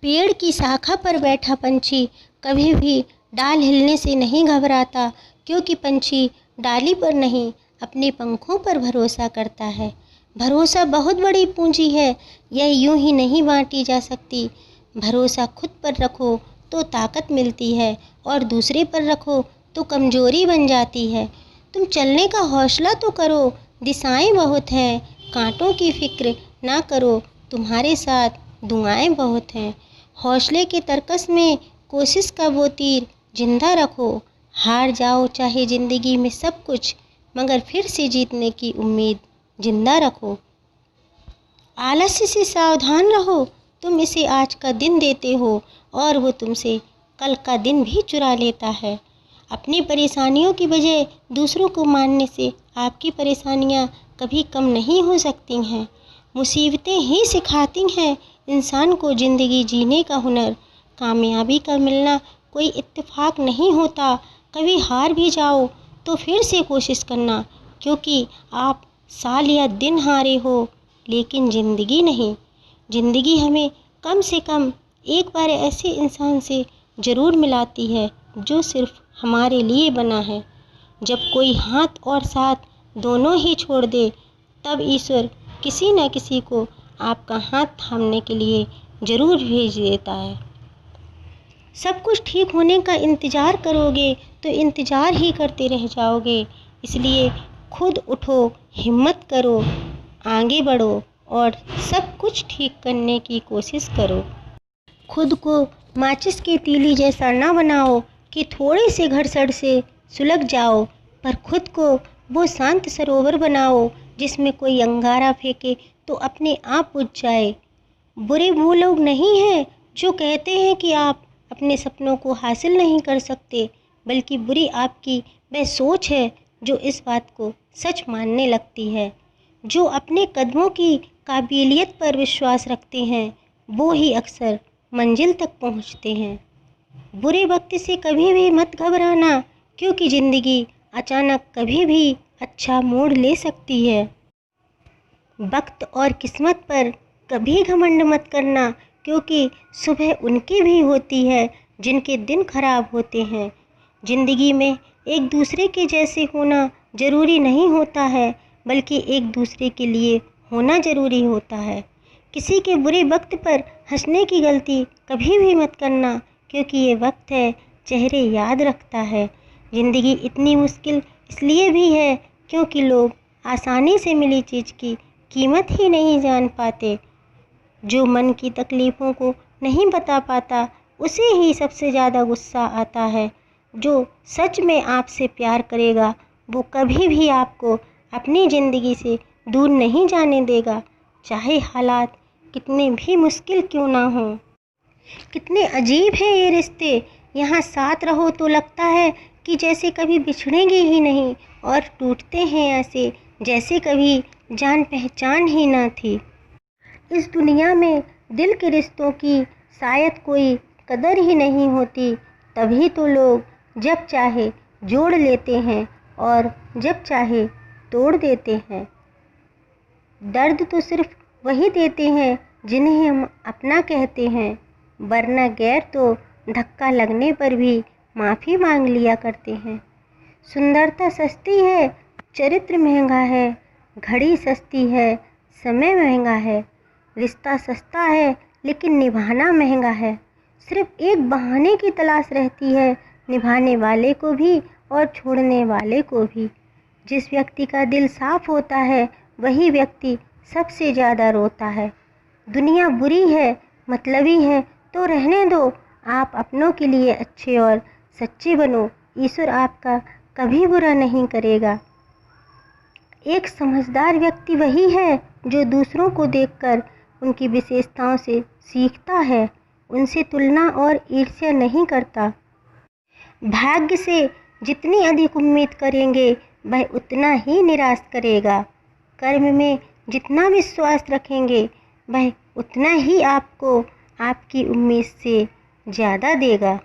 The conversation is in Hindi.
पेड़ की शाखा पर बैठा पंछी कभी भी डाल हिलने से नहीं घबराता, क्योंकि पंछी डाली पर नहीं अपने पंखों पर भरोसा करता है। भरोसा बहुत बड़ी पूंजी है, यह यूं ही नहीं बांटी जा सकती। भरोसा खुद पर रखो तो ताकत मिलती है, और दूसरे पर रखो तो कमजोरी बन जाती है। तुम चलने का हौसला तो करो, दिशाएं बहुत हैं, कांटों की फिक्र ना करो, तुम्हारे साथ दुआएं बहुत हैं। हौसले के तरकस में कोशिश का वो तीर जिंदा रखो। हार जाओ चाहे ज़िंदगी में सब कुछ, मगर फिर से जीतने की उम्मीद जिंदा रखो। आलस्य से सावधान रहो, तुम इसे आज का दिन देते हो और वो तुमसे कल का दिन भी चुरा लेता है। अपनी परेशानियों की बजाय दूसरों को मानने से आपकी परेशानियां कभी कम नहीं हो सकती हैं। मुसीबतें ही सिखाती हैं इंसान को ज़िंदगी जीने का हुनर। कामयाबी का मिलना कोई इत्तेफाक नहीं होता। कभी हार भी जाओ तो फिर से कोशिश करना, क्योंकि आप साल या दिन हारे हो, लेकिन ज़िंदगी नहीं। ज़िंदगी हमें कम से कम एक बार ऐसे इंसान से ज़रूर मिलाती है जो सिर्फ हमारे लिए बना है। जब कोई हाथ और साथ दोनों ही छोड़ दे, तब ईश्वर किसी न किसी को आपका हाथ थामने के लिए ज़रूर भेज देता है। सब कुछ ठीक होने का इंतज़ार करोगे तो इंतज़ार ही करते रह जाओगे। इसलिए खुद उठो, हिम्मत करो, आगे बढ़ो और सब कुछ ठीक करने की कोशिश करो। खुद को माचिस की तीली जैसा ना बनाओ कि थोड़े से घर्षण से सुलग जाओ, पर खुद को वो शांत सरोवर बनाओ जिसमें कोई अंगारा फेंके तो अपने आप बुझ जाए। बुरे वो लोग नहीं हैं जो कहते हैं कि आप अपने सपनों को हासिल नहीं कर सकते, बल्कि बुरी आपकी वह सोच है जो इस बात को सच मानने लगती है। जो अपने कदमों की काबिलियत पर विश्वास रखते हैं, वो ही अक्सर मंजिल तक पहुंचते हैं। बुरे वक्त से कभी भी मत घबराना, क्योंकि ज़िंदगी अचानक कभी भी अच्छा मोड़ ले सकती है। वक्त और किस्मत पर कभी घमंड मत करना, क्योंकि सुबह उनकी भी होती है जिनके दिन खराब होते हैं। ज़िंदगी में एक दूसरे के जैसे होना ज़रूरी नहीं होता है, बल्कि एक दूसरे के लिए होना ज़रूरी होता है। किसी के बुरे वक्त पर हंसने की गलती कभी भी मत करना, क्योंकि ये वक्त है चेहरे याद रखता है। ज़िंदगी इतनी मुश्किल इसलिए भी है क्योंकि लोग आसानी से मिली चीज़ की कीमत ही नहीं जान पाते। जो मन की तकलीफ़ों को नहीं बता पाता, उसे ही सबसे ज़्यादा गुस्सा आता है। जो सच में आपसे प्यार करेगा, वो कभी भी आपको अपनी ज़िंदगी से दूर नहीं जाने देगा, चाहे हालात कितने भी मुश्किल क्यों ना हों। कितने अजीब हैं ये रिश्ते, यहाँ साथ रहो तो लगता है कि जैसे कभी बिछड़ेंगे ही नहीं, और टूटते हैं ऐसे जैसे कभी जान पहचान ही ना थी। इस दुनिया में दिल के रिश्तों की शायद कोई कदर ही नहीं होती, तभी तो लोग जब चाहे जोड़ लेते हैं और जब चाहे तोड़ देते हैं। दर्द तो सिर्फ वही देते हैं जिन्हें हम अपना कहते हैं, वरना गैर तो धक्का लगने पर भी माफ़ी मांग लिया करते हैं। सुंदरता सस्ती है, चरित्र महंगा है, घड़ी सस्ती है, समय महंगा है, रिश्ता सस्ता है लेकिन निभाना महंगा है। सिर्फ एक बहाने की तलाश रहती है, निभाने वाले को भी और छोड़ने वाले को भी। जिस व्यक्ति का दिल साफ होता है, वही व्यक्ति सबसे ज़्यादा रोता है। दुनिया बुरी है, मतलबी है, तो रहने दो। आप अपनों के लिए अच्छे और सच्चे बनो, ईश्वर आपका कभी बुरा नहीं करेगा। एक समझदार व्यक्ति वही है जो दूसरों को देखकर उनकी विशेषताओं से सीखता है, उनसे तुलना और ईर्ष्या नहीं करता। भाग्य से जितनी अधिक उम्मीद करेंगे, वह उतना ही निराश करेगा। कर्म में जितना विश्वास रखेंगे, वह उतना ही आपको आपकी उम्मीद से ज़्यादा देगा।